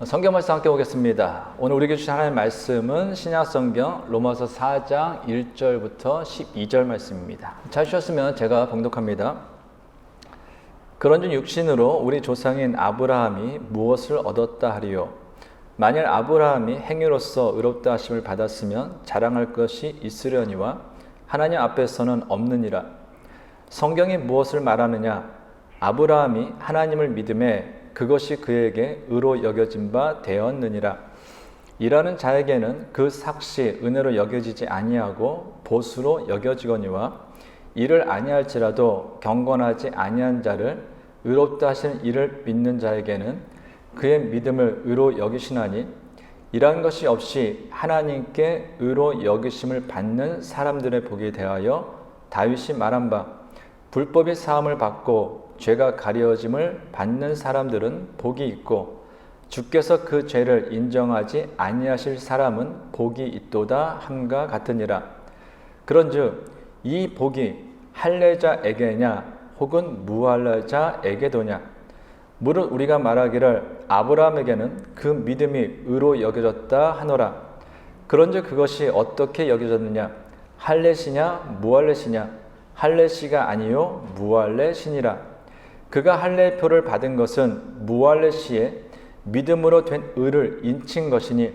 성경 말씀 함께 보겠습니다. 오늘 우리에게 주신 하나님의 말씀은 신약성경 로마서 4장 1절부터 12절 말씀입니다. 잘 주셨으면 제가 봉독합니다. 그런즉 육신으로 우리 조상인 아브라함이 무엇을 얻었다 하리요? 만일 아브라함이 행위로서 의롭다 하심을 받았으면 자랑할 것이 있으려니와 하나님 앞에서는 없느니라. 성경이 무엇을 말하느냐? 아브라함이 하나님을 믿음에 그것이 그에게 의로 여겨진 바 되었느니라. 일하는 자에게는 그 삭시 은혜로 여겨지지 아니하고 보수로 여겨지거니와 일을 아니할지라도 경건하지 아니한 자를 의롭다 하시는 이를 믿는 자에게는 그의 믿음을 의로 여기시나니 일한 것이 없이 하나님께 의로 여기심을 받는 사람들의 복에 대하여 다윗이 말한 바 불법이 사함을 받고 죄가 가려짐을 받는 사람들은 복이 있고 주께서 그 죄를 인정하지 아니하실 사람은 복이 있도다 함과 같으니라. 그런즉 이 복이 할례자에게냐 혹은 무할례자에게도냐? 무릇 우리가 말하기를 아브라함에게는 그 믿음이 의로 여겨졌다 하노라. 그런즉 그것이 어떻게 여겨졌느냐? 할례시냐 무할례시냐? 할례시가 아니요 무할례시니라. 그가 할례표를 받은 것은 무할례시에 믿음으로 된 의를 인친 것이니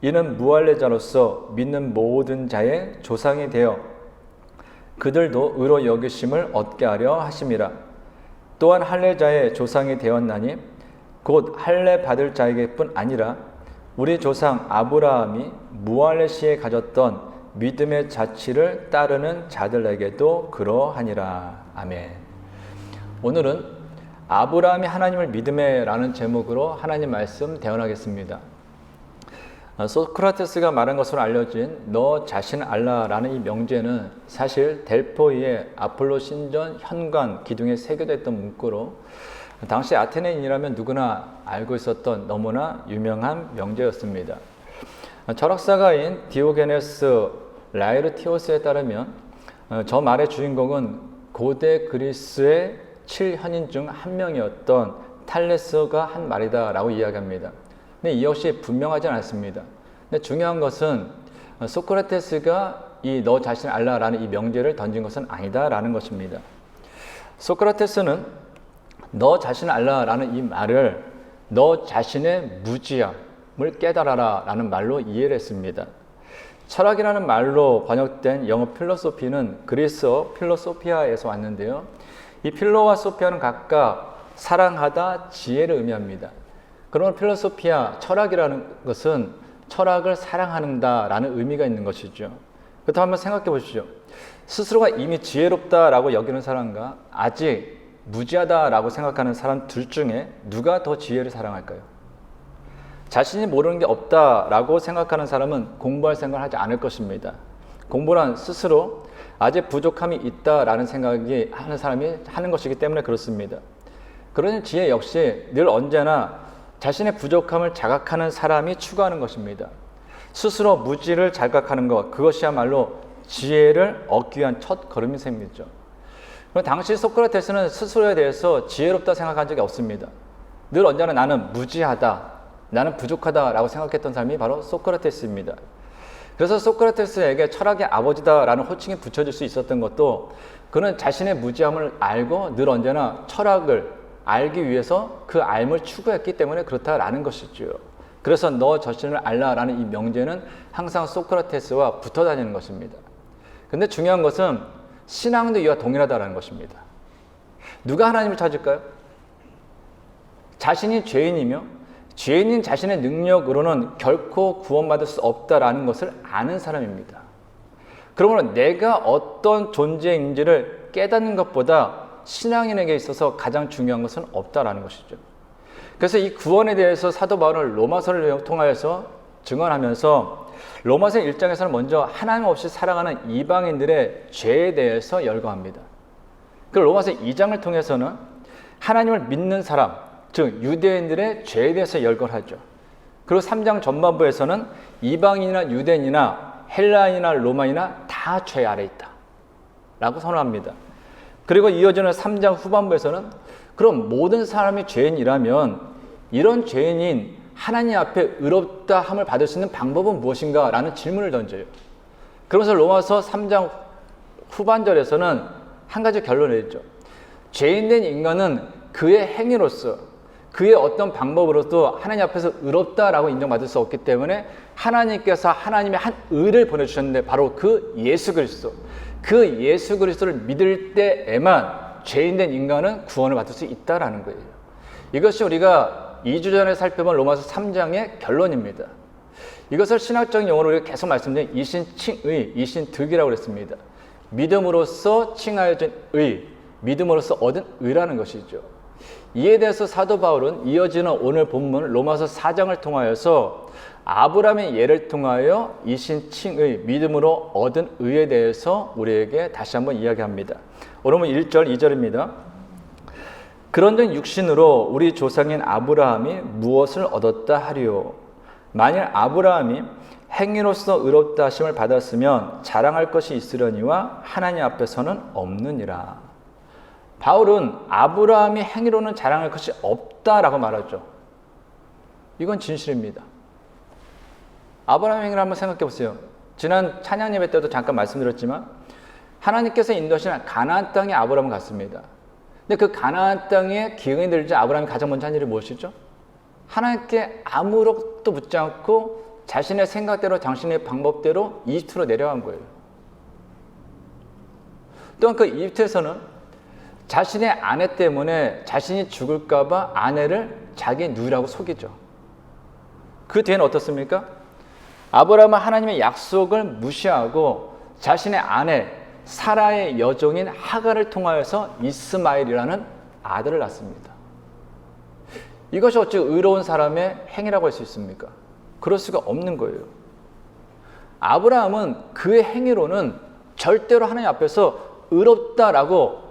이는 무할례자로서 믿는 모든 자의 조상이 되어 그들도 의로 여기심을 얻게 하려 하심이라. 또한 할례자의 조상이 되었나니 곧 할례 받을 자에게뿐 아니라 우리 조상 아브라함이 무할례시에 가졌던 믿음의 자취를 따르는 자들에게도 그러하니라. 아멘. 오늘은 아브라함이 하나님을 믿음에 라는 제목으로 하나님 말씀 대언하겠습니다. 소크라테스가 말한 것으로 알려진 너 자신 알라라는 이 명제는 사실 델포이의 아폴로 신전 현관 기둥에 새겨져 있던 문구로 당시 아테네인이라면 누구나 알고 있었던 너무나 유명한 명제였습니다. 철학사가인 디오게네스 라에르티오스에 따르면 저 말의 주인공은 고대 그리스의 7현인 중 한 명이었던 탈레스가 한 말이다 라고 이야기합니다. 근데 이 역시 분명하지 않습니다. 근데 중요한 것은 소크라테스가 이 너 자신 알라라는 이 명제를 던진 것은 아니다 라는 것입니다. 소크라테스는 너 자신 알라라는 이 말을 너 자신의 무지함을 깨달아라 라는 말로 이해를 했습니다. 철학이라는 말로 번역된 영어 필로소피는 그리스어 필로소피아에서 왔는데요. 이 필로와 소피아는 각각 사랑하다, 지혜를 의미합니다. 그러면 필로소피아, 철학이라는 것은 철학을 사랑한다라는 의미가 있는 것이죠. 그렇다면 한번 생각해 보십시오. 스스로가 이미 지혜롭다라고 여기는 사람과 아직 무지하다라고 생각하는 사람 둘 중에 누가 더 지혜를 사랑할까요? 자신이 모르는 게 없다라고 생각하는 사람은 공부할 생각을 하지 않을 것입니다. 공부란 스스로 아직 부족함이 있다라는 생각이 하는 사람이 하는 것이기 때문에 그렇습니다. 그러니 지혜 역시 늘 언제나 자신의 부족함을 자각하는 사람이 추구하는 것입니다. 스스로 무지를 자각하는 것, 그것이야말로 지혜를 얻기 위한 첫 걸음인 셈이죠. 그럼 당시 소크라테스는 스스로에 대해서 지혜롭다 생각한 적이 없습니다. 늘 언제나 나는 무지하다, 나는 부족하다라고 생각했던 사람이 바로 소크라테스입니다. 그래서 소크라테스에게 철학의 아버지다라는 호칭이 붙여질 수 있었던 것도 그는 자신의 무지함을 알고 늘 언제나 철학을 알기 위해서 그 알을 추구했기 때문에 그렇다라는 것이죠. 그래서 너 자신을 알라라는 이 명제는 항상 소크라테스와 붙어 다니는 것입니다. 근데 중요한 것은 신앙도 이와 동일하다는 것입니다. 누가 하나님을 찾을까요? 자신이 죄인이며 죄인인 자신의 능력으로는 결코 구원받을 수 없다라는 것을 아는 사람입니다. 그러므로 내가 어떤 존재인지를 깨닫는 것보다 신앙인에게 있어서 가장 중요한 것은 없다라는 것이죠. 그래서 이 구원에 대해서 사도 바울은 로마서를 통하여서 증언하면서 로마서 1장에서는 먼저 하나님 없이 살아가는 이방인들의 죄에 대해서 열거합니다. 그 로마서 2장을 통해서는 하나님을 믿는 사람, 즉 유대인들의 죄에 대해서 열거하죠. 그리고 3장 전반부에서는 이방인이나 유대인이나 헬라인이나 로마인이나 다 죄 아래 있다 라고 선언합니다. 그리고 이어지는 3장 후반부에서는 그럼 모든 사람이 죄인이라면 이런 죄인인 하나님 앞에 의롭다 함을 받을 수 있는 방법은 무엇인가? 라는 질문을 던져요. 그러면서 로마서 3장 후반절에서는 한 가지 결론을 내죠. 죄인된 인간은 그의 행위로서, 그의 어떤 방법으로도 하나님 앞에서 의롭다라고 인정받을 수 없기 때문에 하나님께서 하나님의 한 의를 보내주셨는데 바로 그 예수 그리스도, 그 예수 그리스도를 믿을 때에만 죄인된 인간은 구원을 받을 수 있다라는 거예요. 이것이 우리가 2주 전에 살펴본 로마서 3장의 결론입니다. 이것을 신학적인 용어로 우리가 계속 말씀드린 이신칭의, 이신득이라고 그랬습니다. 믿음으로써 칭하여진 의, 믿음으로써 얻은 의라는 것이죠. 이에 대해서 사도 바울은 이어지는 오늘 본문 로마서 4장을 통하여서 아브라함의 예를 통하여 이신칭의, 믿음으로 얻은 의에 대해서 우리에게 다시 한번 이야기합니다. 오늘 1절, 2절입니다. 그런즉 육신으로 우리 조상인 아브라함이 무엇을 얻었다 하리요? 만일 아브라함이 행위로서 의롭다 하심을 받았으면 자랑할 것이 있으려니와 하나님 앞에서는 없느니라. 바울은 아브라함이 행위로는 자랑할 것이 없다라고 말하죠. 이건 진실입니다. 아브라함의 행위를 한번 생각해 보세요. 지난 찬양 예배 때도 잠깐 말씀드렸지만 하나님께서 인도하시는 가나안 땅에 아브라함은 갔습니다. 근데 그 가나안 땅에 기응이 들지 아브라함이 가장 먼저 한 일이 무엇이죠? 하나님께 아무것도 묻지 않고 자신의 생각대로 자신의 방법대로 이집트로 내려간 거예요. 또한 그 이집트에서는 자신의 아내 때문에 자신이 죽을까 봐 아내를 자기 누이라고 속이죠. 그 뒤에는 어떻습니까? 아브라함은 하나님의 약속을 무시하고 자신의 아내 사라의 여종인 하갈을 통하여서 이스마엘이라는 아들을 낳습니다. 이것이 어찌 의로운 사람의 행위라고 할 수 있습니까? 그럴 수가 없는 거예요. 아브라함은 그의 행위로는 절대로 하나님 앞에서 의롭다라고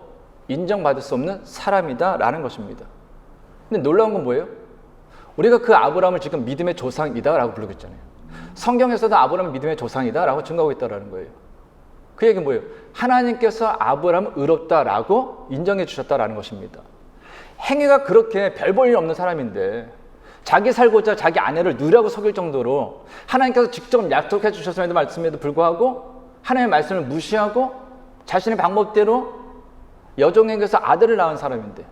인정받을 수 없는 사람이다라는 것입니다. 근데 놀라운 건 뭐예요? 우리가 그 아브라함을 지금 믿음의 조상이다라고 부르고 있잖아요. 성경에서도 아브라함은 믿음의 조상이다라고 증거하고 있다라는 거예요. 그 얘기는 뭐예요? 하나님께서 아브라함을 의롭다라고 인정해 주셨다라는 것입니다. 행위가 그렇게 별 볼 일 없는 사람인데 자기 살고자 자기 아내를 누이라고 속일 정도로 하나님께서 직접 약속해 주셨음에도 말씀에도 불구하고 하나님의 말씀을 무시하고 자신의 방법대로 여종에게서 아들을 낳은 사람인데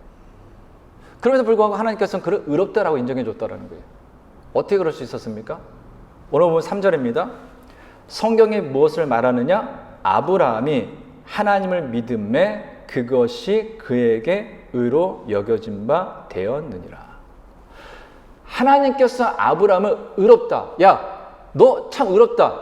그럼에도 불구하고 하나님께서는 그를 의롭다라고 인정해 줬다는 거예요. 어떻게 그럴 수 있었습니까? 오늘 보면 3절입니다. 성경이 무엇을 말하느냐? 아브라함이 하나님을 믿음에 그것이 그에게 의로 여겨진 바 되었느니라. 하나님께서 아브라함을 의롭다. 야, 너 참 의롭다.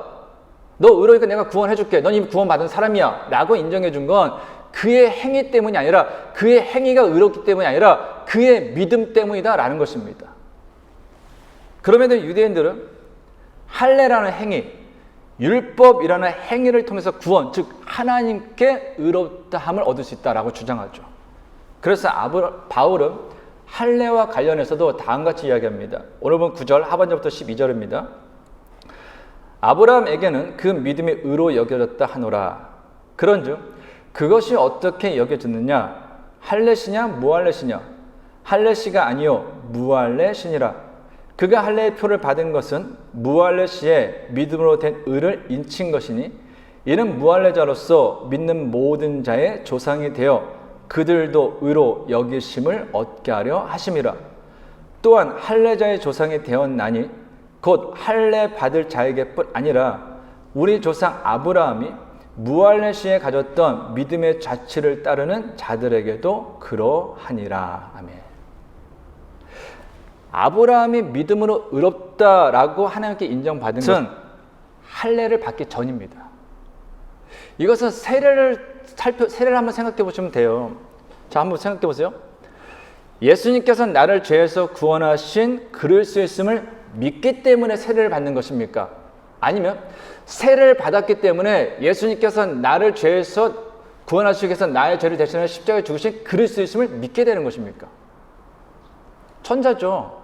너 의로우니까 내가 구원해 줄게. 넌 이미 구원받은 사람이야. 라고 인정해 준 건 그의 행위 때문이 아니라 그의 행위가 의롭기 때문이 아니라 그의 믿음 때문이다 라는 것입니다. 그럼에도 유대인들은 할례라는 행위, 율법이라는 행위를 통해서 구원, 즉 하나님께 의롭다함을 얻을 수 있다라고 주장하죠. 그래서 바울은 할례와 관련해서도 다음같이 이야기합니다. 오늘 본 9절 하반절부터 12절입니다. 아브라함에게는 그 믿음이 의로 여겨졌다 하노라. 그런즉 그것이 어떻게 여겨졌느냐? 할례시냐 무할례시냐? 할례시가 아니요 무할례시니라. 그가 할례의 표를 받은 것은 무할례시에 믿음으로 된 의를 인친 것이니 이는 무할례자로서 믿는 모든 자의 조상이 되어 그들도 의로 여기심을 얻게 하려 하심이라. 또한 할례자의 조상이 되었나니 곧 할례 받을 자에게뿐 아니라 우리 조상 아브라함이 무할례시에 가졌던 믿음의 자취를 따르는 자들에게도 그러하니라. 아멘. 아브라함이 믿음으로 의롭다라고 하나님께 인정받은 것은 할례를 받기 전입니다. 이것은 세례를 한번 생각해 보시면 돼요. 자, 한번 생각해 보세요. 예수님께서는 나를 죄에서 구원하신 그리스도의 있음을 믿기 때문에 세례를 받는 것입니까? 아니면 세례를 받았기 때문에 예수님께서는 나를 죄에서 구원하시기 위해서 나의 죄를 대신하여 십자가에 죽으신 그리스도의 있음을 믿게 되는 것입니까? 천자죠.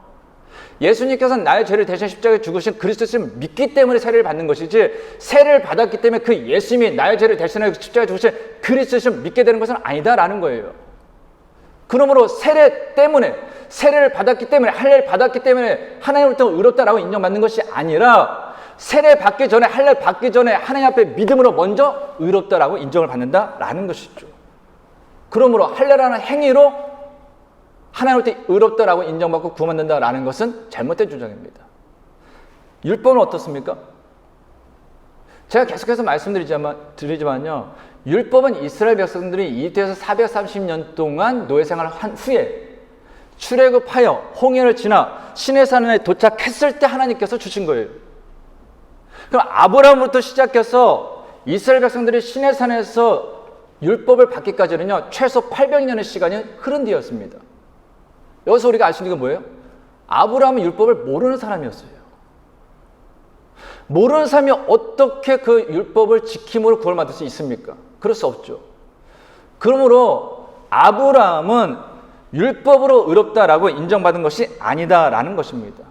예수님께서는 나의 죄를 대신 십자가에 죽으신 그리스도의 있음을 믿기 때문에 세례를 받는 것이지 세례를 받았기 때문에 그 예수님이 나의 죄를 대신하여 십자가에 죽으신 그리스도의 있음을 믿게 되는 것은 아니다라는 거예요. 그러므로 세례를 받았기 때문에, 할례를 받았기 때문에 하나님으로부터 의롭다라고 인정받는 것이 아니라 세례 받기 전에, 할례 받기 전에 하나님 앞에 믿음으로 먼저 의롭다라고 인정을 받는다라는 것이죠. 그러므로 할례라는 행위로 하나님으로부터 의롭다라고 인정받고 구원받는다라는 것은 잘못된 주장입니다. 율법은 어떻습니까? 제가 계속해서 말씀드리지만요, 율법은 이스라엘 백성들이 이집트에서 430년 동안 노예 생활을 한 후에 출애굽하여 홍해를 지나 시내산에 도착했을 때 하나님께서 주신 거예요. 그럼 아브라함부터 시작해서 이스라엘 백성들이 시내산에서 율법을 받기까지는요, 최소 800년의 시간이 흐른 뒤였습니다. 여기서 우리가 알 수 있는 게 뭐예요? 아브라함은 율법을 모르는 사람이었어요. 모르는 사람이 어떻게 그 율법을 지킴으로 구원을 받을 수 있습니까? 그럴 수 없죠. 그러므로 아브라함은 율법으로 의롭다라고 인정받은 것이 아니다라는 것입니다.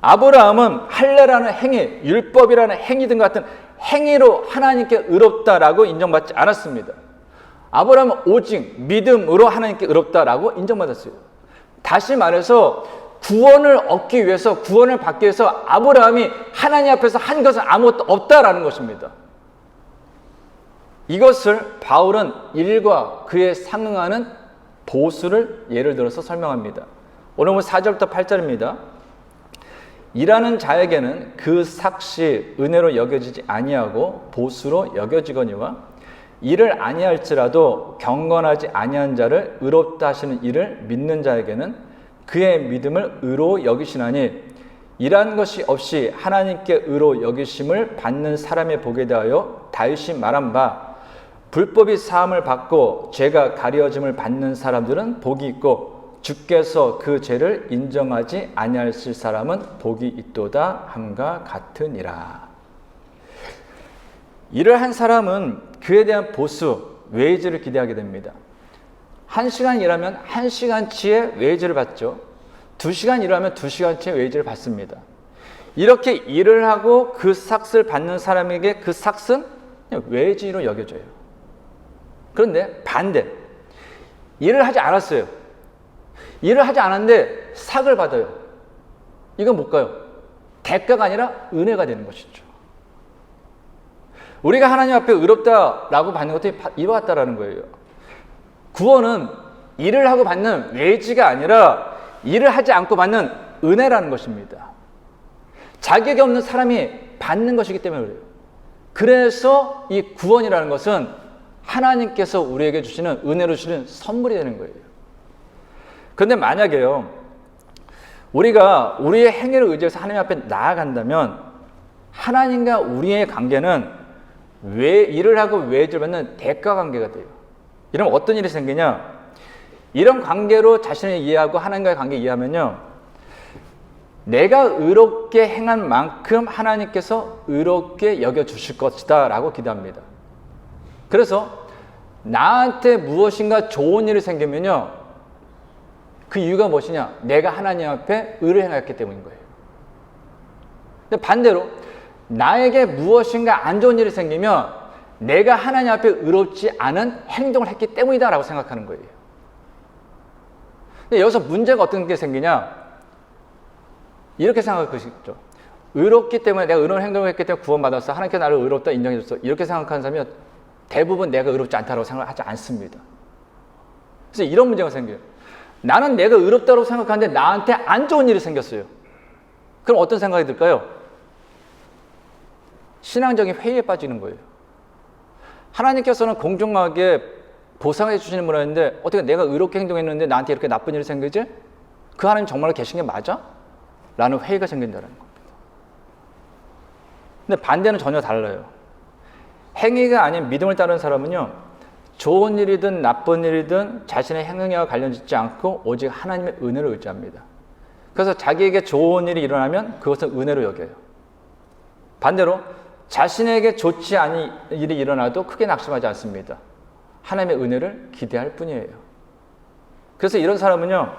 아브라함은 할례라는 행위, 율법이라는 행위 등 같은 행위로 하나님께 의롭다라고 인정받지 않았습니다. 아브라함은 오직 믿음으로 하나님께 의롭다라고 인정받았어요. 다시 말해서 구원을 얻기 위해서, 구원을 받기 위해서 아브라함이 하나님 앞에서 한 것은 아무것도 없다라는 것입니다. 이것을 바울은 일과 그에 상응하는 보수를 예를 들어서 설명합니다. 오늘 4절부터 8절입니다. 일하는 자에게는 그 삭시 은혜로 여겨지지 아니하고 보수로 여겨지거니와 일을 아니할지라도 경건하지 아니한 자를 의롭다 하시는 이를 믿는 자에게는 그의 믿음을 의로 여기시나니 일한 것이 없이 하나님께 의로 여기심을 받는 사람의 복에 대하여 다윗이 말한 바 불법이 사함을 받고 죄가 가려짐을 받는 사람들은 복이 있고 주께서 그 죄를 인정하지 아니하실 사람은 복이 있도다 함과 같으니라. 일을 한 사람은 그에 대한 보수, 웨이즈를 기대하게 됩니다. 1시간 일하면 1시간치의 웨이즈를 받죠. 2시간 일하면 2시간치의 웨이즈를 받습니다. 이렇게 일을 하고 그 삭스를 받는 사람에게 그 삭스는 웨이즈로 여겨져요. 그런데 반대, 일을 하지 않았어요. 일을 하지 않았는데 삭을 받아요. 이건 뭘까요? 대가가 아니라 은혜가 되는 것이죠. 우리가 하나님 앞에 의롭다라고 받는 것도 이와 같다라는 거예요. 구원은 일을 하고 받는 웨이지가 아니라 일을 하지 않고 받는 은혜라는 것입니다. 자격이 없는 사람이 받는 것이기 때문에 그래요. 그래서 이 구원이라는 것은 하나님께서 우리에게 주시는 은혜로 주시는 선물이 되는 거예요. 그런데 만약에요, 우리가 우리의 행위를 의지해서 하나님 앞에 나아간다면 하나님과 우리의 관계는 일을 하고 웨이지를 받는 대가 관계가 돼요. 이러면 어떤 일이 생기냐? 이런 관계로 자신을 이해하고 하나님과의 관계 이해하면요, 내가 의롭게 행한 만큼 하나님께서 의롭게 여겨주실 것이다 라고 기도합니다. 그래서 나한테 무엇인가 좋은 일이 생기면요, 그 이유가 무엇이냐? 내가 하나님 앞에 의를 행했기 때문인 거예요. 근데 반대로 나에게 무엇인가 안 좋은 일이 생기면 내가 하나님 앞에 의롭지 않은 행동을 했기 때문이다 라고 생각하는 거예요. 근데 여기서 문제가 어떤 게 생기냐? 이렇게 생각할 것이죠. 의롭기 때문에, 내가 의로운 행동을 했기 때문에 구원받았어, 하나님께 나를 의롭다 인정해줬어, 이렇게 생각하는 사람이 대부분 내가 의롭지 않다고 생각하지 않습니다. 그래서 이런 문제가 생겨요. 나는 내가 의롭다고 생각하는데 나한테 안 좋은 일이 생겼어요. 그럼 어떤 생각이 들까요? 신앙적인 회의에 빠지는 거예요. 하나님께서는 공정하게 보상해 주시는 분이었는데 어떻게 내가 의롭게 행동했는데 나한테 이렇게 나쁜 일이 생기지? 그 하나님 정말로 계신 게 맞아? 라는 회의가 생긴다는 겁니다. 근데 반대는 전혀 달라요. 행위가 아닌 믿음을 따르는 사람은요, 좋은 일이든 나쁜 일이든 자신의 행위와 관련짓지 않고 오직 하나님의 은혜를 의지합니다. 그래서 자기에게 좋은 일이 일어나면 그것을 은혜로 여겨요. 반대로 자신에게 좋지 않은 일이 일어나도 크게 낙심하지 않습니다. 하나님의 은혜를 기대할 뿐이에요. 그래서 이런 사람은요,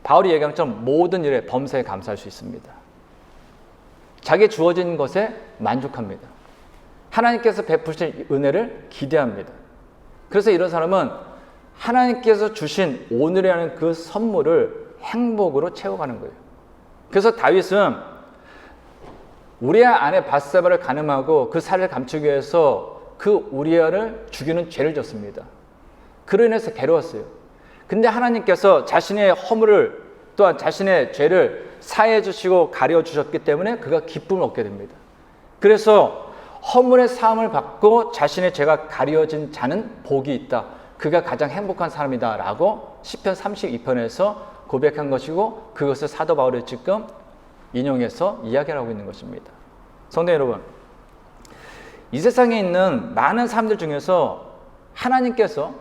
바울이 얘기한 것처럼 모든 일에 범사에 감사할 수 있습니다. 자기에 주어진 것에 만족합니다. 하나님께서 베푸실 은혜를 기대합니다. 그래서 이런 사람은 하나님께서 주신 오늘이라는 그 선물을 행복으로 채워가는 거예요. 그래서 다윗은 우리아 아내 밧세바를 간음하고 그 살을 감추기 위해서 그 우리아를 죽이는 죄를 졌습니다. 그로 인해서 괴로웠어요. 근데 하나님께서 자신의 허물을 또한 자신의 죄를 사해 주시고 가려 주셨기 때문에 그가 기쁨을 얻게 됩니다. 그래서 허물의 사함을 받고 자신의 죄가 가려진 자는 복이 있다. 그가 가장 행복한 사람이다 라고 시편 32편에서 고백한 것이고, 그것을 사도 바울이 지금 인용해서 이야기를 하고 있는 것입니다. 성도 여러분, 이 세상에 있는 많은 사람들 중에서 하나님께서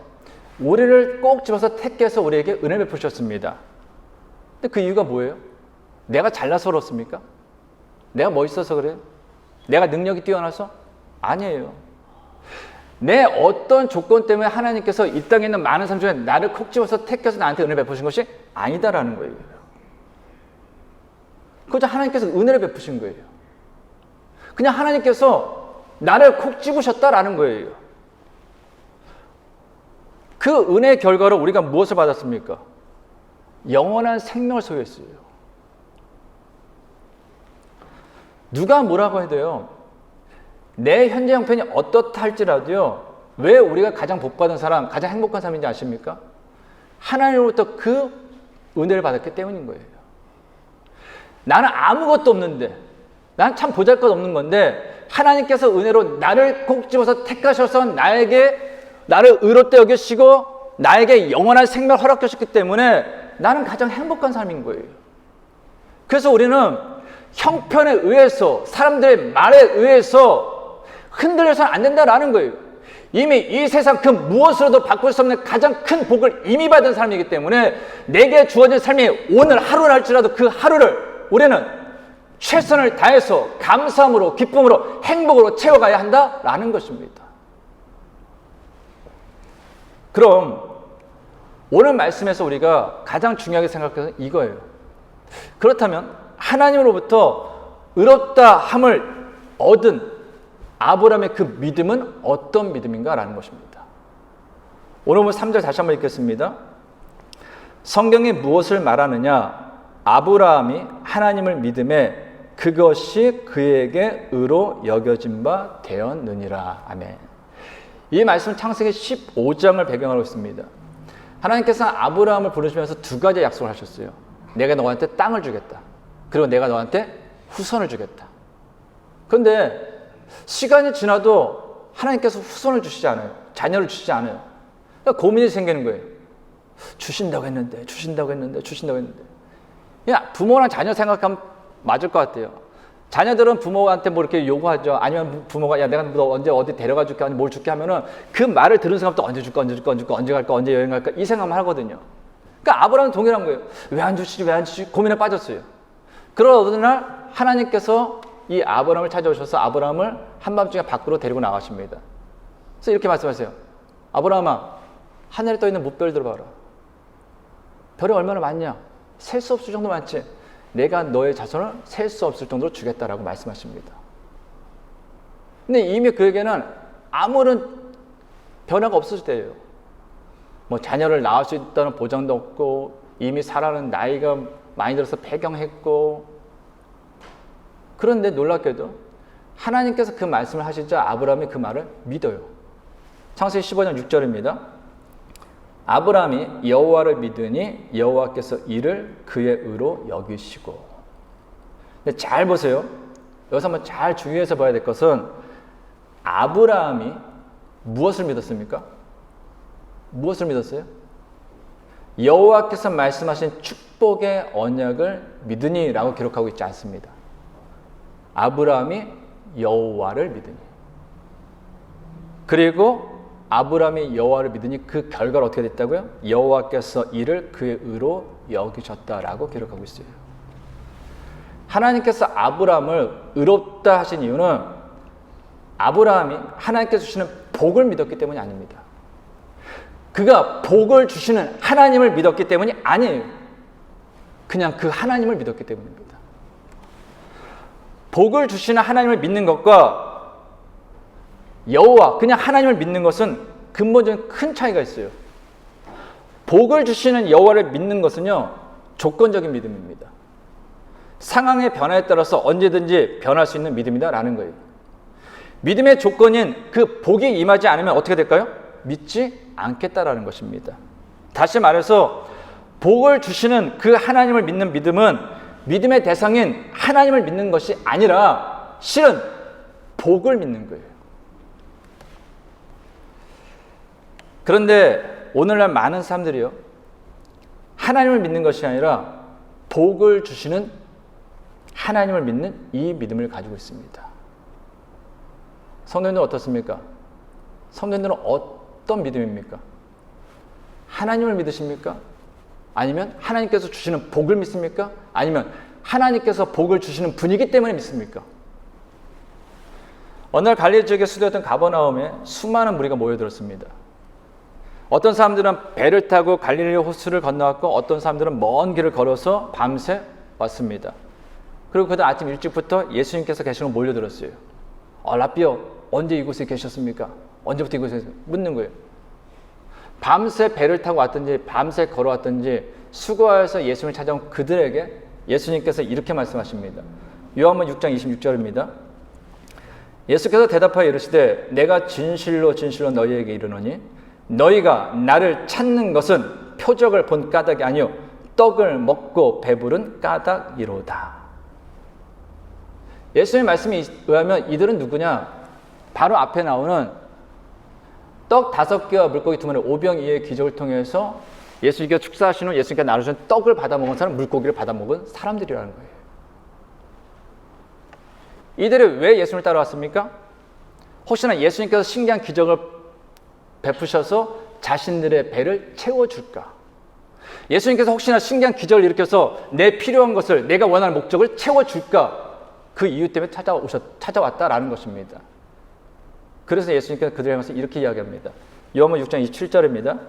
우리를 꼭 집어서 택해서 우리에게 은혜를 베푸셨습니다. 근데 그 이유가 뭐예요? 내가 잘나서 그렇습니까? 내가 멋있어서 그래요? 내가 능력이 뛰어나서? 아니에요. 내 어떤 조건 때문에 하나님께서 이 땅에 있는 많은 사람 중에 나를 콕 집어서 택해서 나한테 은혜를 베푸신 것이 아니다라는 거예요. 그저 하나님께서 은혜를 베푸신 거예요. 그냥 하나님께서 나를 콕 집으셨다라는 거예요. 그 은혜의 결과로 우리가 무엇을 받았습니까? 영원한 생명을 소유했어요. 누가 뭐라고 해도요, 내 현재 형편이 어떻다 할지라도요, 왜 우리가 가장 복받은 사람, 가장 행복한 사람인지 아십니까? 하나님으로부터 그 은혜를 받았기 때문인 거예요. 나는 아무것도 없는데, 나는 참 보잘것없는 건데 하나님께서 은혜로 나를 콕 집어서 택하셔서 나를 의롭다 여기시고 나에게 영원한 생명을 허락해 주셨기 때문에 나는 가장 행복한 삶인 거예요. 그래서 우리는 형편에 의해서, 사람들의 말에 의해서 흔들려서는 안 된다라는 거예요. 이미 이 세상 그 무엇으로도 바꿀 수 없는 가장 큰 복을 이미 받은 사람이기 때문에 내게 주어진 삶이 오늘 하루를 할지라도 그 하루를 우리는 최선을 다해서 감사함으로, 기쁨으로, 행복으로 채워가야 한다라는 것입니다. 그럼 오늘 말씀에서 우리가 가장 중요하게 생각하는 이거예요. 그렇다면 하나님으로부터 의롭다 함을 얻은 아브라함의 그 믿음은 어떤 믿음인가라는 것입니다. 오늘 3절 다시 한번 읽겠습니다. 성경이 무엇을 말하느냐? 아브라함이 하나님을 믿음에 그것이 그에게 의로 여겨진 바 되었느니라. 아멘. 이 말씀은 창세기 15장을 배경으로 있습니다. 하나님께서는 아브라함을 부르시면서 두 가지 약속을 하셨어요. 내가 너한테 땅을 주겠다. 그리고 내가 너한테 후손을 주겠다. 그런데 시간이 지나도 하나님께서 후손을 주시지 않아요. 자녀를 주시지 않아요. 그러니까 고민이 생기는 거예요. 주신다고 했는데. 그냥 부모랑 자녀 생각하면 맞을 것 같아요. 자녀들은 부모한테 뭐 이렇게 요구하죠. 아니면 부모가 야 내가 너 언제 어디 데려가 줄게, 아니 뭘 줄게 하면은 그 말을 들은 순간부터 언제 줄까, 언제 갈까, 언제 여행 갈까 이 생각만 하거든요. 그러니까 아브라함은 동일한 거예요. 왜 안 주시지 고민에 빠졌어요. 그러다 어느 날 하나님께서 이 아브라함을 찾아오셔서 아브라함을 한밤중에 밖으로 데리고 나가십니다. 그래서 이렇게 말씀하세요. 아브라함아, 하늘에 떠있는 무별들 봐라. 별이 얼마나 많냐? 셀 수 없을 정도 많지. 내가 너의 자손을 셀 수 없을 정도로 주겠다라고 말씀하십니다. 근데 이미 그에게는 아무런 변화가 없을 때예요. 뭐 자녀를 낳을 수 있다는 보장도 없고 이미 살아는 나이가 많이 들어서 폐경했고, 그런데 놀랍게도 하나님께서 그 말씀을 하시자 아브라함이 그 말을 믿어요. 창세기 15장 6절입니다. 아브라함이 여호와를 믿으니 여호와께서 이를 그의 의로 여기시고. 근데 잘 보세요. 여기서 한번 잘 주의해서 봐야 될 것은 아브라함이 무엇을 믿었습니까? 무엇을 믿었어요? 여호와께서 말씀하신 축복의 언약을 믿으니 라고 기록하고 있지 않습니다. 아브라함이 여호와를 믿으니. 그리고 아브라함이 여호와를 믿으니 그 결과가 어떻게 됐다고요? 여호와께서 이를 그의 의로 여기셨다라고 기록하고 있어요. 하나님께서 아브라함을 의롭다 하신 이유는 아브라함이 하나님께서 주시는 복을 믿었기 때문이 아닙니다. 그가 복을 주시는 하나님을 믿었기 때문이 아니에요. 그냥 그 하나님을 믿었기 때문입니다. 복을 주시는 하나님을 믿는 것과 여호와, 그냥 하나님을 믿는 것은 근본적인 큰 차이가 있어요. 복을 주시는 여호와를 믿는 것은요, 조건적인 믿음입니다. 상황의 변화에 따라서 언제든지 변할 수 있는 믿음이다라는 거예요. 믿음의 조건인 그 복이 임하지 않으면 어떻게 될까요? 믿지 않겠다라는 것입니다. 다시 말해서 복을 주시는 그 하나님을 믿는 믿음은 믿음의 대상인 하나님을 믿는 것이 아니라 실은 복을 믿는 거예요. 그런데 오늘날 많은 사람들이요, 하나님을 믿는 것이 아니라 복을 주시는 하나님을 믿는 이 믿음을 가지고 있습니다. 성도님들은 어떻습니까? 성도님들은 어떤 믿음입니까? 하나님을 믿으십니까? 아니면 하나님께서 주시는 복을 믿습니까? 아니면 하나님께서 복을 주시는 분이기 때문에 믿습니까? 어느 날 갈릴리 지역의 수도였던 가버나움에 수많은 무리가 모여들었습니다. 어떤 사람들은 배를 타고 갈릴리 호수를 건너왔고 어떤 사람들은 먼 길을 걸어서 밤새 왔습니다. 그리고 그날 아침 일찍부터 예수님께서 계시는 걸 몰려들었어요. 라삐어, 언제 이곳에 계셨습니까? 언제부터 이곳에 묻는 거예요. 밤새 배를 타고 왔든지 밤새 걸어왔든지 수고하여서 예수님을 찾아온 그들에게 예수님께서 이렇게 말씀하십니다. 요한복음 6장 26절입니다. 예수께서 대답하여 이르시되 내가 진실로 진실로 너희에게 이르노니 너희가 나를 찾는 것은 표적을 본 까닭이 아니요 떡을 먹고 배부른 까닭이로다. 예수님의 말씀에 의하면 이들은 누구냐? 바로 앞에 나오는 떡 5개와 물고기 2마리 5병 2의 기적을 통해서 예수님께서 축사하신 후 예수님께서 나누신 떡을 받아먹은 사람, 물고기를 받아먹은 사람들이라는 거예요. 이들이 왜 예수님을 따라왔습니까? 혹시나 예수님께서 신기한 기적을 베푸셔서 자신들의 배를 채워줄까? 예수님께서 혹시나 신기한 기적을 일으켜서 내 필요한 것을, 내가 원하는 목적을 채워줄까? 그 이유 때문에 찾아왔다라는 것입니다. 그래서 예수님께서 그들에게 와서 이렇게 이야기합니다. 요한복음 6장 27절입니다.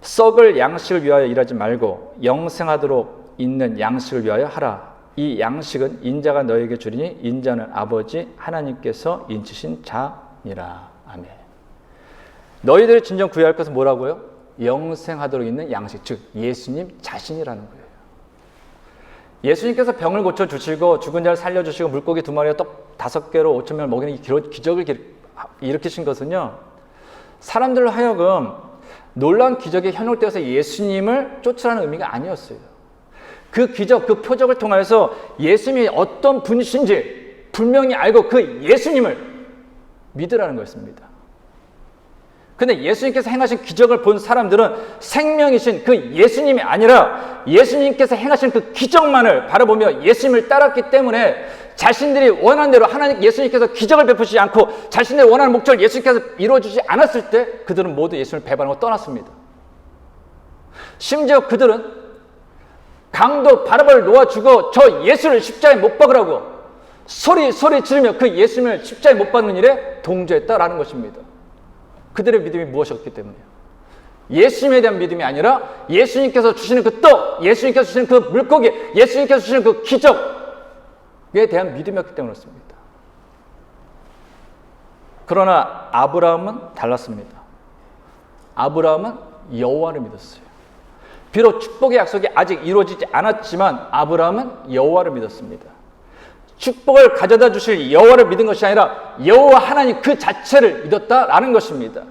썩을 양식을 위하여 일하지 말고 영생하도록 있는 양식을 위하여 하라. 이 양식은 인자가 너에게 주리니 인자는 아버지 하나님께서 인치신 자니라. 아멘. 너희들이 진정 구해야 할 것은 뭐라고요? 영생하도록 있는 양식, 즉 예수님 자신이라는 거예요. 예수님께서 병을 고쳐주시고 죽은 자를 살려주시고 물고기 2마리와 떡 5개로 5,000명을 먹이는 이 기적을 일으키신 것은요, 사람들로 하여금 놀라운 기적에 현혹되어서 예수님을 쫓으라는 의미가 아니었어요. 그 기적, 그 표적을 통해서 예수님이 어떤 분이신지 분명히 알고 그 예수님을 믿으라는 거였습니다. 근데 예수님께서 행하신 기적을 본 사람들은 생명이신 그 예수님이 아니라 예수님께서 행하신 그 기적만을 바라보며 예수님을 따랐기 때문에 자신들이 원하는 대로 예수님께서 기적을 베푸시지 않고 자신들이 원하는 목적을 예수님께서 이루어주지 않았을 때 그들은 모두 예수님을 배반하고 떠났습니다. 심지어 그들은 강도 바라바를 놓아주고 저 예수를 십자가에 못 박으라고 소리 지르며 그 예수님을 십자가에 못 박는 일에 동조했다라는 것입니다. 그들의 믿음이 무엇이었기 때문이에요? 예수님에 대한 믿음이 아니라 예수님께서 주시는 그 떡, 예수님께서 주시는 그 물고기, 예수님께서 주시는 그 기적에 대한 믿음이었기 때문에 그렇습니다. 그러나 아브라함은 달랐습니다. 아브라함은 여호와를 믿었어요. 비록 축복의 약속이 아직 이루어지지 않았지만 아브라함은 여호와를 믿었습니다. 축복을 가져다 주실 여호와를 믿은 것이 아니라 여호와 하나님 그 자체를 믿었다라는 것입니다.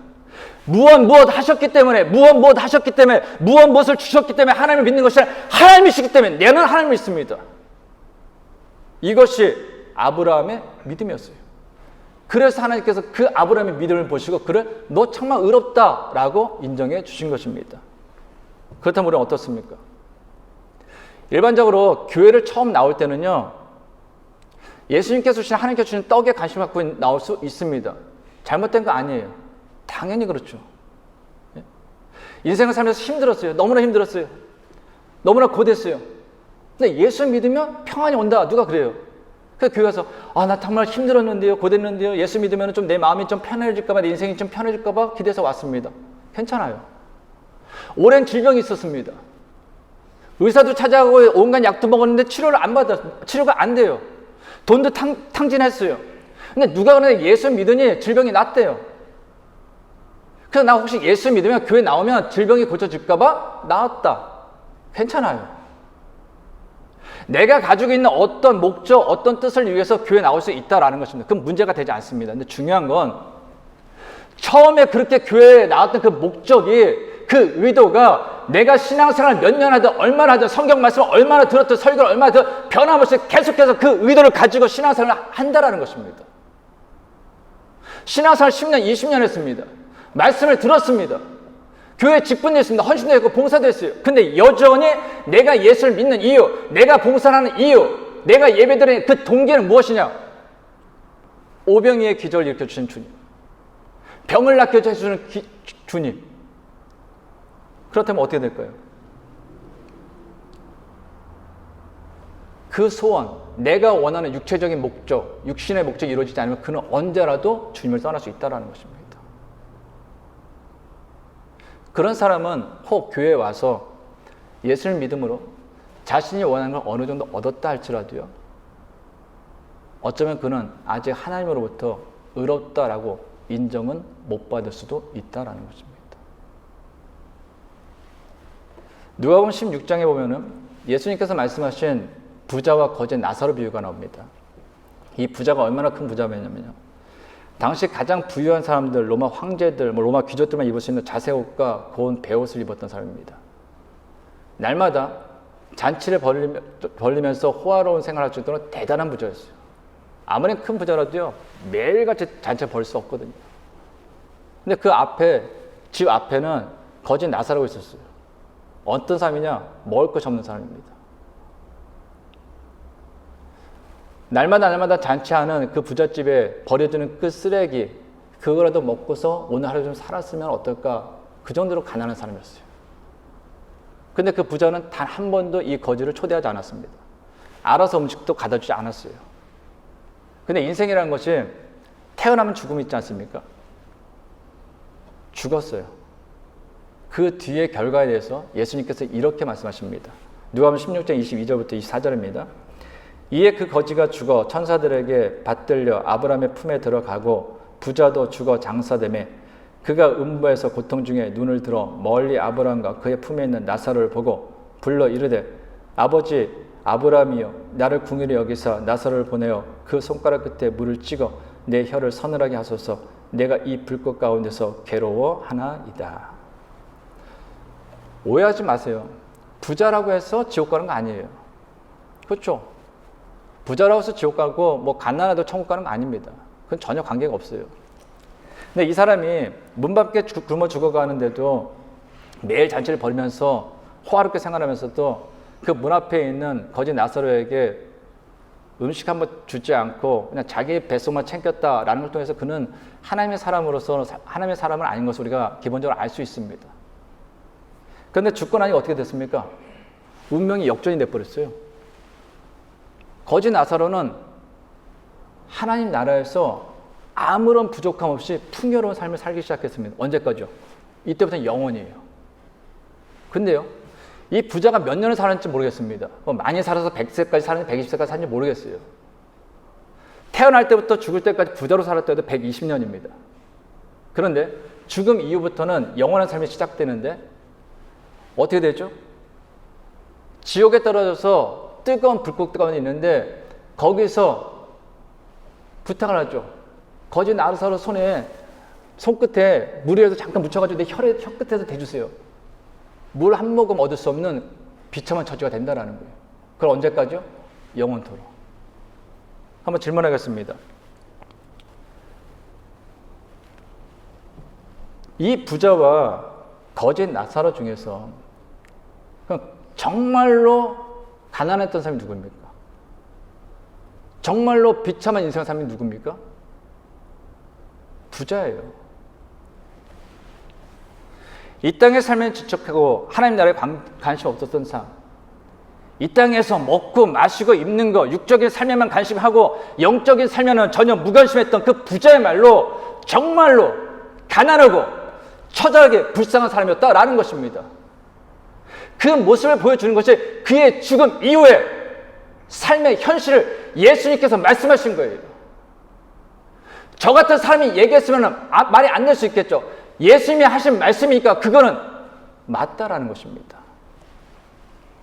무엇 하셨기 때문에 무엇을 주셨기 때문에 하나님을 믿는 것이 아니라 하나님이시기 때문에 내는 하나님을 믿습니다. 이것이 아브라함의 믿음이었어요. 그래서 하나님께서 그 아브라함의 믿음을 보시고 그를 너 정말 의롭다라고 인정해 주신 것입니다. 그렇다면 우리는 어떻습니까? 일반적으로 교회를 처음 나올 때는요, 예수님께서 주신 하나님께서 주신 떡에 관심 갖고 나올 수 있습니다. 잘못된 거 아니에요. 당연히 그렇죠. 인생을 살면서 힘들었어요. 너무나 힘들었어요. 너무나 고됐어요. 근데 예수 믿으면 평안이 온다. 누가 그래요? 그래서 교회 가서 나 정말 힘들었는데요. 고됐는데요. 예수 믿으면 좀 내 마음이 좀 편해질까 봐, 내 인생이 좀 편해질까 봐 기대해서 왔습니다. 괜찮아요. 오랜 질병이 있었습니다. 의사도 찾아가고 온갖 약도 먹었는데 치료가 안 돼요. 돈도 탕진했어요. 근데 누가 그러냐 예수 믿으니 질병이 낫대요. 그래서 나 혹시 예수 믿으면 교회 나오면 질병이 고쳐질까봐 나왔다. 괜찮아요. 내가 가지고 있는 어떤 목적, 어떤 뜻을 위해서 교회 나올 수 있다라는 것입니다. 그건 문제가 되지 않습니다. 근데 중요한 건 처음에 그렇게 교회에 나왔던 그 목적이, 그 의도가 내가 신앙생활을 몇 년 하든 얼마나 하든 성경 말씀을 얼마나 들었든 설교를 얼마나 들었든 변함없이 계속해서 그 의도를 가지고 신앙생활을 한다라는 것입니다. 신앙생활 10년, 20년 했습니다. 말씀을 들었습니다. 교회 직분도 했습니다. 헌신도 했고 봉사도 했어요. 근데 여전히 내가 예수를 믿는 이유, 내가 봉사하는 이유, 내가 예배드리는 그 동기는 무엇이냐? 오병이의 기적을 일으켜주신 주님, 병을 낫게 해주는 주님. 그렇다면 어떻게 될까요? 그 소원, 내가 원하는 육체적인 목적, 육신의 목적이 이루어지지 않으면 그는 언제라도 주님을 떠날 수 있다는 것입니다. 그런 사람은 혹 교회에 와서 예수를 믿음으로 자신이 원하는 걸 어느 정도 얻었다 할지라도요, 어쩌면 그는 아직 하나님으로부터 의롭다라고 인정은 못 받을 수도 있다는 것입니다. 누가복음 16장에 보면은 예수님께서 말씀하신 부자와 거지 나사로 비유가 나옵니다. 이 부자가 얼마나 큰 부자였냐면요, 당시 가장 부유한 사람들, 로마 황제들, 로마 귀족들만 입을 수 있는 자색 옷과 고운 베옷을 입었던 사람입니다. 날마다 잔치를 벌리면서 호화로운 생활할 정도로 대단한 부자였어요. 아무리 큰 부자라도요, 매일같이 잔치를 벌일 수 없거든요. 근데 그 앞에, 집 앞에는 거지 나사로가 있었어요. 어떤 사람이냐? 먹을 것이 없는 사람입니다. 날마다 잔치하는 그 부잣집에 버려지는 그 쓰레기, 그거라도 먹고서 오늘 하루 좀 살았으면 어떨까, 그 정도로 가난한 사람이었어요. 근데 그 부자는 단 한 번도 이 거지를 초대하지 않았습니다. 알아서 음식도 갖다 주지 않았어요. 근데 인생이라는 것이 태어나면 죽음이 있지 않습니까? 죽었어요. 그 뒤의 결과에 대해서 예수님께서 이렇게 말씀하십니다. 누가복음 16장 22절부터 24절입니다. 이에 그 거지가 죽어 천사들에게 받들려 아브라함의 품에 들어가고 부자도 죽어 장사되매 그가 음부에서 고통 중에 눈을 들어 멀리 아브라함과 그의 품에 있는 나사로를 보고 불러 이르되 아버지 아브라함이여, 나를 궁휼히 여기사 나사로를 보내어 그 손가락 끝에 물을 찍어 내 혀를 서늘하게 하소서. 내가 이 불꽃 가운데서 괴로워하나이다. 오해하지 마세요. 부자라고 해서 지옥 가는 거 아니에요. 그렇죠? 부자라고 해서 지옥 가고 뭐 가난해도 천국 가는 거 아닙니다. 그건 전혀 관계가 없어요. 근데 이 사람이 문 밖에 굶어 죽어가는데도 매일 잔치를 벌이면서 호화롭게 생활하면서도 그 문 앞에 있는 거지 나사로에게 음식 한번 주지 않고 그냥 자기 뱃속만 챙겼다라는 걸 통해서 그는 하나님의 사람으로서 하나님의 사람은 아닌 것을 우리가 기본적으로 알 수 있습니다. 그런데 죽고 나니 어떻게 됐습니까? 운명이 역전이 돼버렸어요. 거지 나사로는 하나님 나라에서 아무런 부족함 없이 풍요로운 삶을 살기 시작했습니다. 언제까지요? 이때부터는 영원이에요. 근데요, 이 부자가 몇 년을 살았는지 모르겠습니다. 많이 살아서 100세까지 살았는지 120세까지 살았는지 모르겠어요. 태어날 때부터 죽을 때까지 부자로 살았다 해도 120년입니다. 그런데 죽음 이후부터는 영원한 삶이 시작되는데 어떻게 되죠? 지옥에 떨어져서 뜨거운 불꽃 가운데 있는데 거기서 부탁을 하죠. 거지 나사로 손끝에 물이라도 잠깐 묻혀가지고 내 혀 끝에서 대주세요. 물 한 모금 얻을 수 없는 비참한 처지가 된다는 거예요. 그걸 언제까지요? 영원토록. 한번 질문하겠습니다. 이 부자와 거지 나사로 중에서 정말로 가난했던 사람이 누구입니까? 정말로 비참한 인생을 사람이 누구입니까? 부자예요. 이 땅의 삶에 지척하고 하나님 나라에 관심 없었던 삶, 이 땅에서 먹고 마시고 입는 거, 육적인 삶에만 관심하고 영적인 삶에는 전혀 무관심했던 그 부자야말로 정말로 가난하고 처절하게 불쌍한 사람이었다라는 것입니다. 그 모습을 보여주는 것이 그의 죽음 이후에 삶의 현실을 예수님께서 말씀하신 거예요. 저 같은 사람이 얘기했으면 말이 안 될 수 있겠죠. 예수님이 하신 말씀이니까 그거는 맞다라는 것입니다.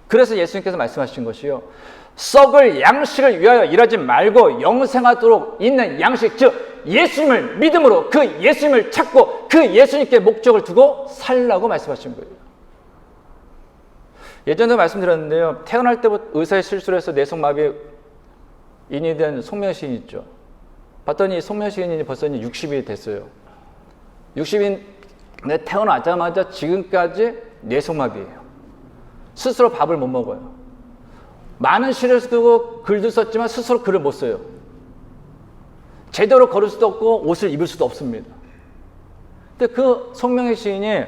그래서 예수님께서 말씀하신 것이요, 썩을 양식을 위하여 일하지 말고 영생하도록 있는 양식, 즉 예수님을 믿음으로 그 예수님을 찾고 그 예수님께 목적을 두고 살라고 말씀하신 거예요. 예전에도 말씀드렸는데요, 태어날 때부터 의사의 실수를 해서 뇌성마비인이 된 송명시인 있죠. 봤더니 송명시인이 벌써 60이 됐어요. 60인 태어나자마자 지금까지 뇌성마비예요. 스스로 밥을 못 먹어요. 많은 시를 쓰고 글도 썼지만 스스로 글을 못 써요. 제대로 걸을 수도 없고 옷을 입을 수도 없습니다. 근데 그 송명의 시인이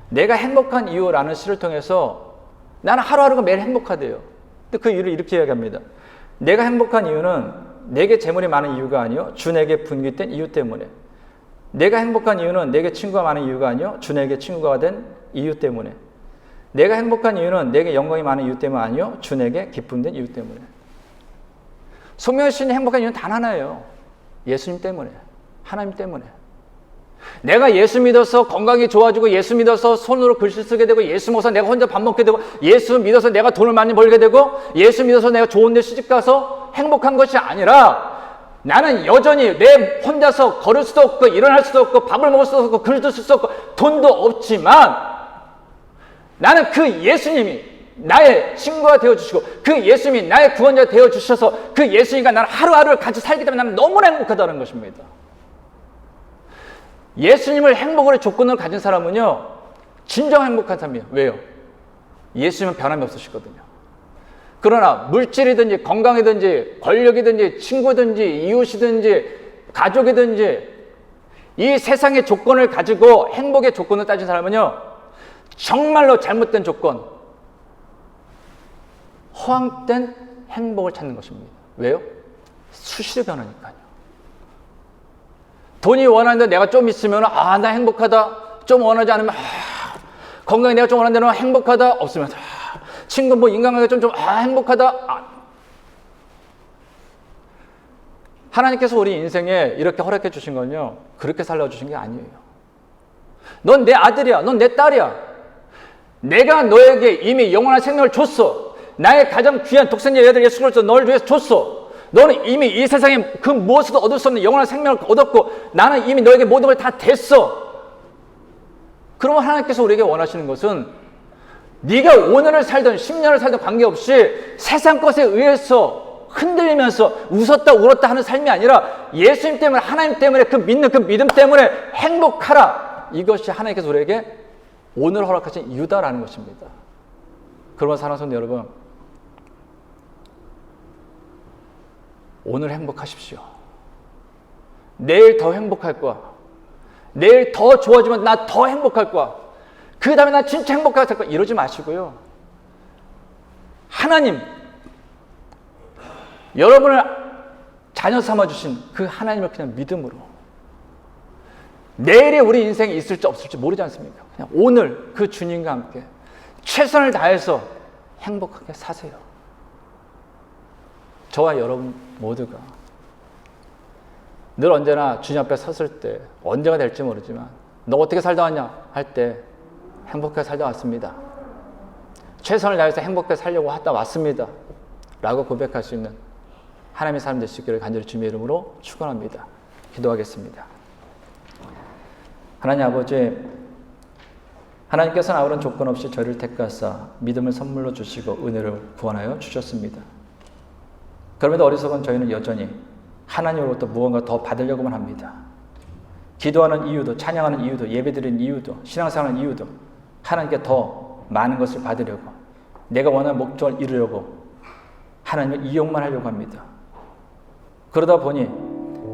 내가 행복한 이유라는 시를 통해서 나는 하루하루가 매일 행복하대요. 근데 그 이유를 이렇게 이야기합니다. 내가 행복한 이유는 내게 재물이 많은 이유가 아니요 주 내게 분깃된 이유 때문에. 내가 행복한 이유는 내게 친구가 많은 이유가 아니요 주 내게 친구가 된 이유 때문에. 내가 행복한 이유는 내게 영광이 많은 이유 때문 아니요 주 내게 기쁨 된 이유 때문에. 송명의 시인이 행복한 이유는 단 하나예요. 예수님 때문에, 하나님 때문에. 내가 예수 믿어서 건강이 좋아지고, 예수 믿어서 손으로 글씨 쓰게 되고, 예수 믿어서 내가 혼자 밥 먹게 되고, 예수 믿어서 내가 돈을 많이 벌게 되고, 예수 믿어서 내가 좋은 데 시집가서 행복한 것이 아니라, 나는 여전히 내 혼자서 걸을 수도 없고 일어날 수도 없고 밥을 먹을 수도 없고 글도 쓸 수 없고 돈도 없지만, 나는 그 예수님이 나의 친구가 되어주시고 그 예수님이 나의 구원자가 되어주셔서 그 예수님과 나는 하루하루를 같이 살기 때문에 나는 너무나 행복하다는 것입니다. 예수님을 행복으로 조건을 가진 사람은요, 진정 행복한 사람이에요. 왜요? 예수님은 변함이 없으시거든요. 그러나 물질이든지 건강이든지 권력이든지 친구든지 이웃이든지 가족이든지 이 세상의 조건을 가지고 행복의 조건을 따진 사람은요, 정말로 잘못된 조건, 허황된 행복을 찾는 것입니다. 왜요? 수시로 변하니까요. 돈이 원하는데 내가 좀 있으면 나 행복하다. 좀 원하지 않으면 건강이 내가 좀 원하는 대로 행복하다. 없으면 친구 인간관계 좀 행복하다. 하나님께서 우리 인생에 이렇게 허락해 주신 건요, 그렇게 살려주신 게 아니에요. 넌 내 아들이야. 넌 내 딸이야. 내가 너에게 이미 영원한 생명을 줬어. 나의 가장 귀한 독생자 아들 예수 그리스도 너를 위해서 줬어. 너는 이미 이 세상에 그 무엇으로도 얻을 수 없는 영원한 생명을 얻었고 나는 이미 너에게 모든 걸 다 됐어. 그러면 하나님께서 우리에게 원하시는 것은 네가 오늘을 살든 10년을 살든 관계없이 세상 것에 의해서 흔들리면서 웃었다 울었다 하는 삶이 아니라 예수님 때문에, 하나님 때문에, 그 믿는 그 믿음 때문에 행복하라. 이것이 하나님께서 우리에게 오늘 허락하신 이유다라는 것입니다. 그러면 사랑하는 성도 여러분, 오늘 행복하십시오. 내일 더 행복할 거야. 내일 더 좋아지면 나 더 행복할 거야. 그 다음에 나 진짜 행복할 거야. 이러지 마시고요. 하나님, 여러분을 자녀 삼아주신 그 하나님을 그냥 믿음으로, 내일이 우리 인생에 있을지 없을지 모르지 않습니까? 그냥 오늘 그 주님과 함께 최선을 다해서 행복하게 사세요. 저와 여러분 모두가 늘 언제나 주님 앞에 섰을 때, 언제가 될지 모르지만 너 어떻게 살다 왔냐 할 때 행복하게 살다 왔습니다. 최선을 다해서 행복하게 살려고 하다 왔습니다. 라고 고백할 수 있는 하나님의 사람 될 수 있기를 간절히 주님의 이름으로 축원합니다. 기도하겠습니다. 하나님 아버지, 하나님께서는 아무런 조건 없이 저를 택하사 믿음을 선물로 주시고 은혜를 구원하여 주셨습니다. 그럼에도 어리석은 저희는 여전히 하나님으로부터 무언가 더 받으려고만 합니다. 기도하는 이유도, 찬양하는 이유도, 예배드리는 이유도, 신앙생활하는 이유도 하나님께 더 많은 것을 받으려고, 내가 원하는 목적을 이루려고 하나님을 이용만 하려고 합니다. 그러다 보니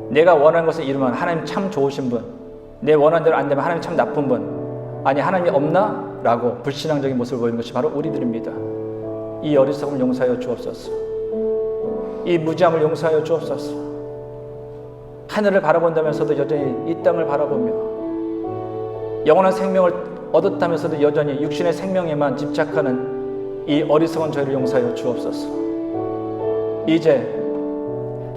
내가 원하는 것을 이루면 하나님 참 좋으신 분, 내 원하는 대로 안 되면 하나님 참 나쁜 분, 아니 하나님이 없나? 라고 불신앙적인 모습을 보이는 것이 바로 우리들입니다. 이 어리석음을 용서하여 주옵소서. 이 무지함을 용서하여 주옵소서. 하늘을 바라본다면서도 여전히 이 땅을 바라보며 영원한 생명을 얻었다면서도 여전히 육신의 생명에만 집착하는 이 어리석은 저희를 용서하여 주옵소서. 이제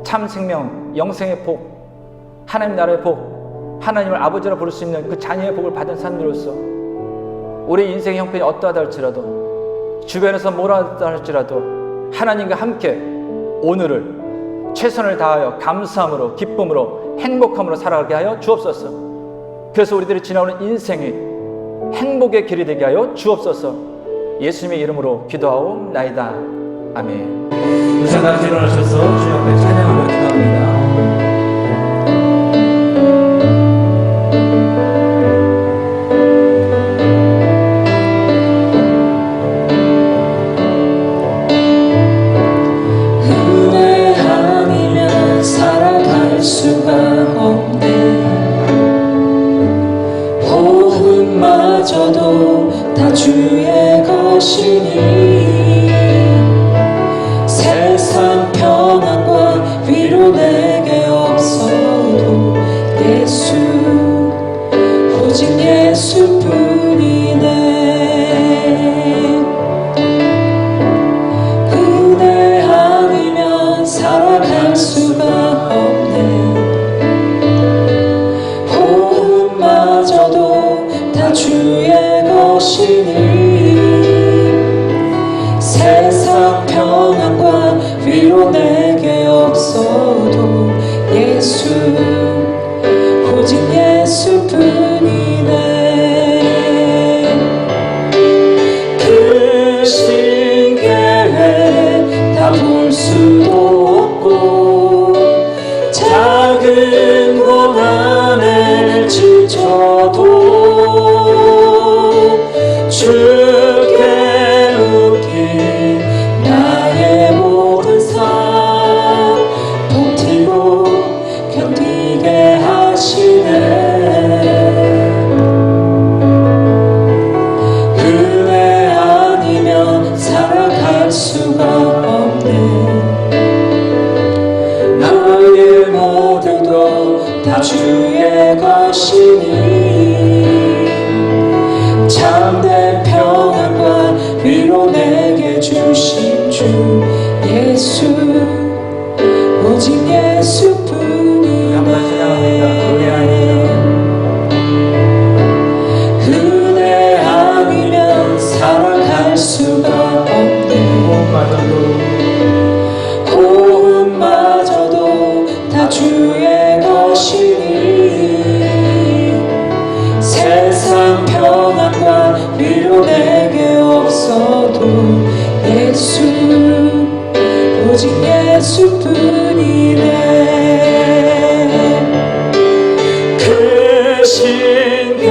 참 생명, 영생의 복, 하나님 나라의 복, 하나님을 아버지라 부를 수 있는 그 자녀의 복을 받은 사람들로서 우리 인생의 형편이 어떠하다 할지라도 주변에서 뭐라 하다 할지라도 하나님과 함께 오늘을 최선을 다하여 감사함으로 기쁨으로 행복함으로 살아가게 하여 주옵소서. 그래서 우리들이 지나오는 인생이 행복의 길이 되게 하여 주옵소서. 예수님의 이름으로 기도하옵나이다. 아멘. 이 시간 일어나셔서 주님 앞에 찬양하며 기도합니다. 마저도 다 주의 것이니 세상 평안과 위로 내게 없어도 예수 오직 예수뿐이네. 그대 아니면 살아갈 수가 없네. 호흡마저도 다 주의 것이니 세상 평안과 위로 내게 없어도 예수 오직 예수뿐이네. 그 신계획 다 볼 수도 없고 작은 고난을 지쳐도 주께 웃긴 나의 모든 삶 버티고 견디게 하시네. 은혜 아니면 살아갈 수가 없네. 나의 모든 것 다 주의 것이니 참된 평안과 위로 내게 주신 주 예수 오직 예수뿐이네. 은혜 아니면 살아갈 수가 없네. 호흡마저도 다 주의 것이니 세상 평안과 위로 내게 없어도 예수 오직 예수뿐이네. 그 신계획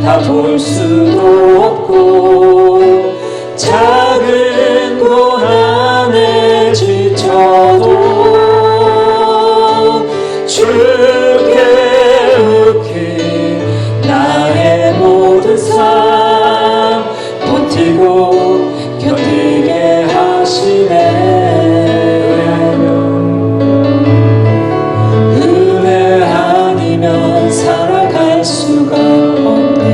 다 볼 수도 없고 작은 고난에 지쳐도 주께 웃긴 나의 모든 삶 버티고 견디게 하시네. 은혜 아니면 살아갈 수가 없네.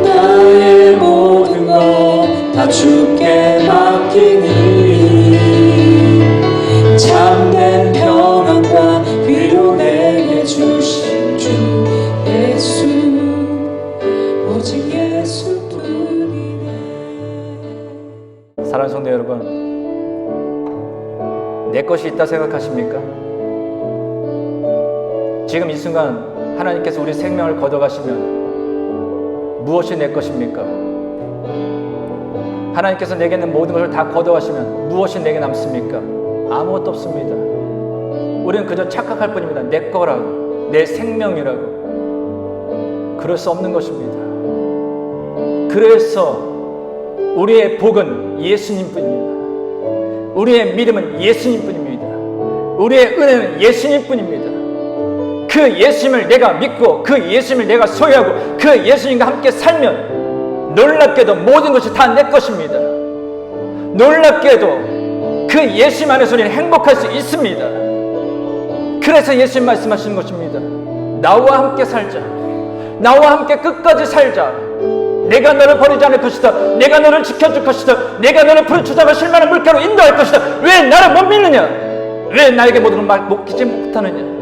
나의 모든 것 다 주께 맡기니 참된 평안과 위로 내게 주신 주 예수 오직 예수뿐이네. 사랑하는 성도 여러분, 내 것이 있다 생각하십니까? 지금 이 순간 하나님께서 우리 생명을 걷어가시면 무엇이 내 것입니까? 하나님께서 내게 있는 모든 것을 다 걷어가시면 무엇이 내게 남습니까? 아무것도 없습니다. 우리는 그저 착각할 뿐입니다. 내 거라고, 내 생명이라고. 그럴 수 없는 것입니다. 그래서 우리의 복은 예수님뿐입니다. 우리의 믿음은 예수님뿐입니다. 우리의 은혜는 예수님뿐입니다. 그 예수님을 내가 믿고 그 예수님을 내가 소유하고 그 예수님과 함께 살면 놀랍게도 모든 것이 다 내 것입니다. 놀랍게도 그 예수님 안에서 우리는 행복할 수 있습니다. 그래서 예수님 말씀하시는 것입니다. 나와 함께 살자. 나와 함께 끝까지 살자. 내가 너를 버리지 않을 것이다. 내가 너를 지켜줄 것이다. 내가 너를 푸른 초장과 실만한 물가로 인도할 것이다. 왜 나를 못 믿느냐? 왜 나에게 모든 걸 맡기지 못하느냐?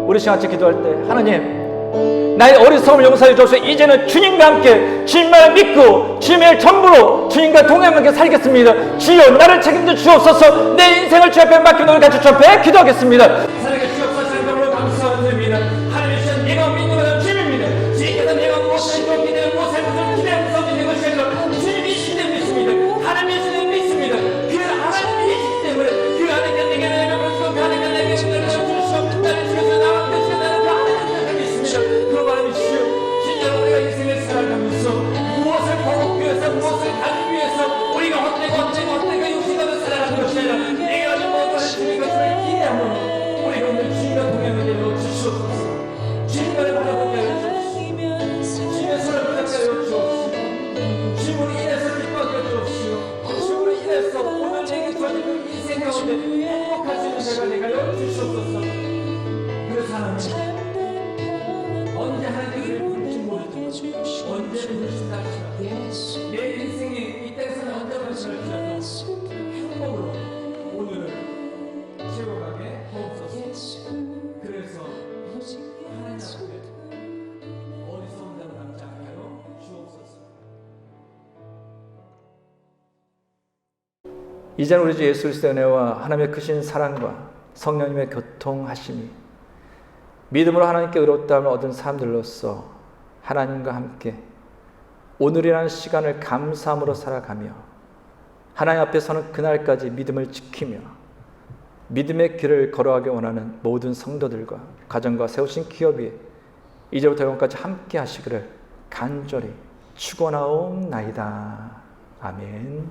우리 시간같이 기도할 때 하나님 나의 어리석음을 용서해 주옵소서. 이제는 주님과 함께 주님만을 믿고 주님의 전부로 주님과 동행하게 살겠습니다. 주여 나를 책임져 주옵소서. 내 인생을 주 앞에 맡기고 오늘 같이 주 앞에 기도하겠습니다. 사랑의 주옵소서 너무나 감사드립니다. 하나님의 신 내가 믿는 것은 주님입니다. 주님께서 내가 무엇을 줬기 때문에 무엇을 기대하면서 믿는 것이 아니라 주님이 신을 믿습니다. 하나님의 신을 믿습니다. 그 하나님이시기 때문에 그 하나님께 내게 내려버리고 그 하나님께 내게 내려주시고 나를 주셔서 나와 계시고 나를 그 하나님께 믿습니다. 그 말씀이시여 진짜로 우리가 인생을 살아가면서 무엇을 보기 위해서 무엇을 가지기 위해서 우리가 헛되고 욕심으로 살아가는 것이 아니라 내가 가진 모든 주님의 것을 기대함으로 우리가 오늘 주님과 동행하게 하여 주시옵소서. 주님과를 바라보게 하여 주옵소서. 주님의 손을 붙잡게 하여 주옵소서. 주님으로 인해서 기뻐하게 하여 주옵소서. 주님으로 인해서 오늘 내게 주어진 그 인생 가운데 행복할 수 있는 제가 되게 하여 주시옵소서. 그래서 하나님 언제 하나님을 부르지 모르지만 언제 부르신다 하시나 내 인생이 이 땅에서는 언제 부르실지라도 행복으로 오늘을 채워가게 하옵소서. 그래서 하나님 앞에 어리석은 자로 남지 않게 하여 주옵소서. 이제는 우리 주 예수 그리스도의 은혜와 하나님의 크신 사랑과 성령님의 교통하심이 믿음으로 하나님께 의롭다함을 얻은 사람들로서 하나님과 함께 오늘이라는 시간을 감사함으로 살아가며 하나님 앞에 서는 그날까지 믿음을 지키며 믿음의 길을 걸어가기 원하는 모든 성도들과 가정과 세우신 기업이 이제부터 영원까지 함께 하시기를 간절히 축원하옵나이다. 아멘.